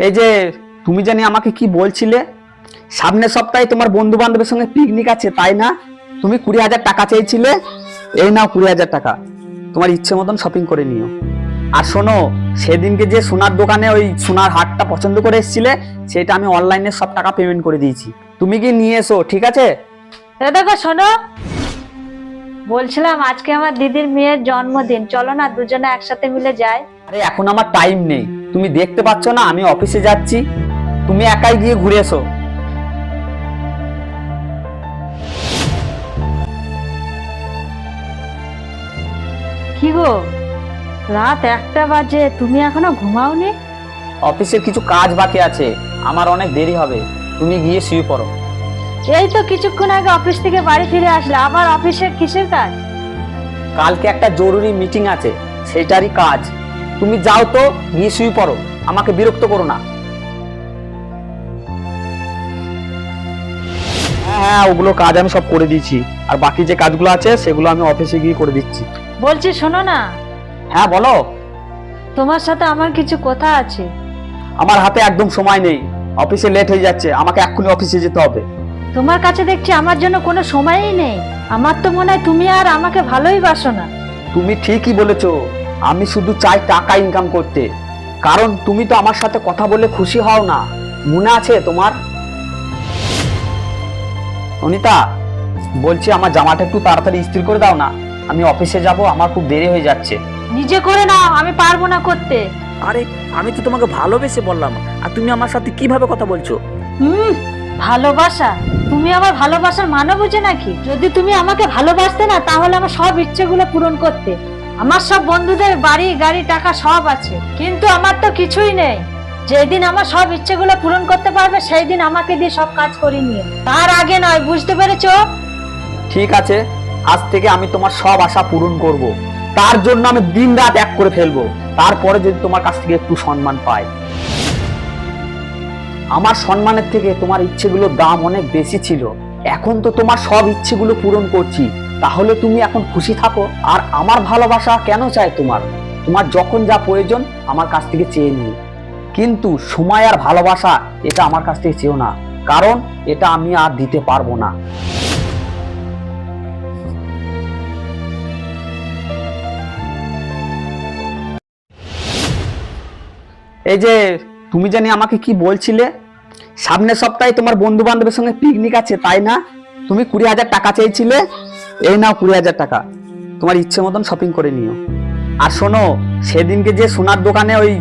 এই যে তুমি জানি আমাকে কি বলছিলে, সামনের সপ্তাহে তোমার বন্ধু বান্ধবের সঙ্গে পিকনিক আছে তাই না? তুমি 20,000 টাকা চেয়েছিলে, এই নাও 20,000 টাকা, তোমার ইচ্ছে মতন শপিং করে নিও। আর শোনো, সেদিনকে যে সোনার দোকানে ওই সোনার হারটা পছন্দ করে এসেছিলে, সেটা আমি অনলাইনে সব টাকা পেমেন্ট করে দিয়েছি, তুমি কি নিয়ে এসো, ঠিক আছে? দেখো শোনো, বলছিলাম আজকে আমার দিদির মেয়ের জন্মদিন, চলো না দুজনে একসাথে মিলে যাই। আরে এখন আমার টাইম নেই, তুমি দেখতে পাচ্ছ না আমি অফিসে যাচ্ছি, তুমি একাই গিয়ে ঘুরে এসো। কি গো, রাত 1টা বাজে, তুমি এখনো ঘুমাওনি? অফিসের কিছু কাজ বাকি আছে, আমার অনেক দেরি হবে, তুমি গিয়ে শুয়ে পড়ো। এই তো কিছুক্ষণ আগে অফিস থেকে বাড়ি ফিরে আসলে, আবার অফিসের কিসের কাজ? কালকে একটা জরুরি মিটিং আছে, সেটারই কাজ। তুমি যাও তো, গিয়ে শুয়ে পড়ো, আমাকে বিরক্ত করো না। হ্যাঁ হ্যাঁ, ওগুলো কাজ আমি সব করে দিয়েছি, আর বাকি যে কাজগুলো আছে সেগুলো আমি অফিসে গিয়ে করে দিচ্ছি। বলছি শোনো না, হ্যাঁ বলো। তোমার সাথে আমার কিছু কথা আছে। আমার হাতে একদম সময় নেই, অফিসে লেট হয়ে যাচ্ছে, আমাকে এক্ষুনি অফিসে যেতে হবে। তোমার কাছে দেখছি আমার জন্য কোনো সময়ই নেই। আমার তো মনে হয় তুমি আর আমাকে ভালোই বাসো না। তুমি ঠিকই বলেছো, আমি শুধু চাই টাকা ইনকাম করতে, কারণ তুমি তো আমার সাথে কথা বলে খুশি হও না, মনে আছে তোমার? অনিতা, বলছি আমার জামাটা একটু তাড়াতাড়ি ইস্ত্রি করে দাও না, আমি অফিসে যাব, আমার খুব দেরি হয়ে যাচ্ছে। নিজে করে নাও, আমি পারবো না করতে। আরে আমি তো তোমাকে ভালোবেসে বললাম, আর তুমি আমার সাথে কিভাবে কথা বলছো? ভালোবাসা? তুমি আমার ভালোবাসার মানে বুঝে নাকি? যদি তুমি আমাকে ভালোবাসতে না, তাহলে আমার সব ইচ্ছেগুলো পূরণ করতে। আমার সব বন্ধুদের বাড়ি গাড়ি টাকা সব আছে, কিন্তু আমার তো কিছুই নেই। যেদিন আমার সব ইচ্ছেগুলো পূরণ করতে পারবে, সেই দিন আমাকে দিয়ে সব কাজ করিয়ে নিও, তার আগে নয়, বুঝতে পেরেছো? ঠিক আছে, আজ থেকে আমি তোমার সব আশা পূরণ করব, তার জন্য আমি দিন রাত এক করে ফেলবো, তারপরে যদি তোমার কাছ থেকে একটু সম্মান পাই। আমার সম্মানের থেকে তোমার ইচ্ছেগুলোর দাম অনেক বেশি ছিল, এখন তো তোমার সব ইচ্ছেগুলো পূরণ করছি, তাহলে তুমি এখন খুশি থাকো। আর আমার ভালোবাসা কেন চাই তোমার? তোমার যখন যা প্রয়োজন আমার কাছ থেকে চেয়ে নিও, কিন্তু সময় আর ভালোবাসা এটা আমার কাছ থেকে চেয়েও না, কারণ এটা আমি আর দিতে পারবো না। এই যে তুমি জানি আমাকে কি বলছিলে, সামনের সপ্তাহে তোমার বন্ধু বান্ধবের সঙ্গে পিকনিক আছে তাই না? তুমি 20,000 টাকা চেয়েছিলে, এই নাও 20,000 টাকা, তোমার ইচ্ছে মতন শপিং করে নিও। আর শোনো, সেদিনকে যে সোনার দোকানে ওই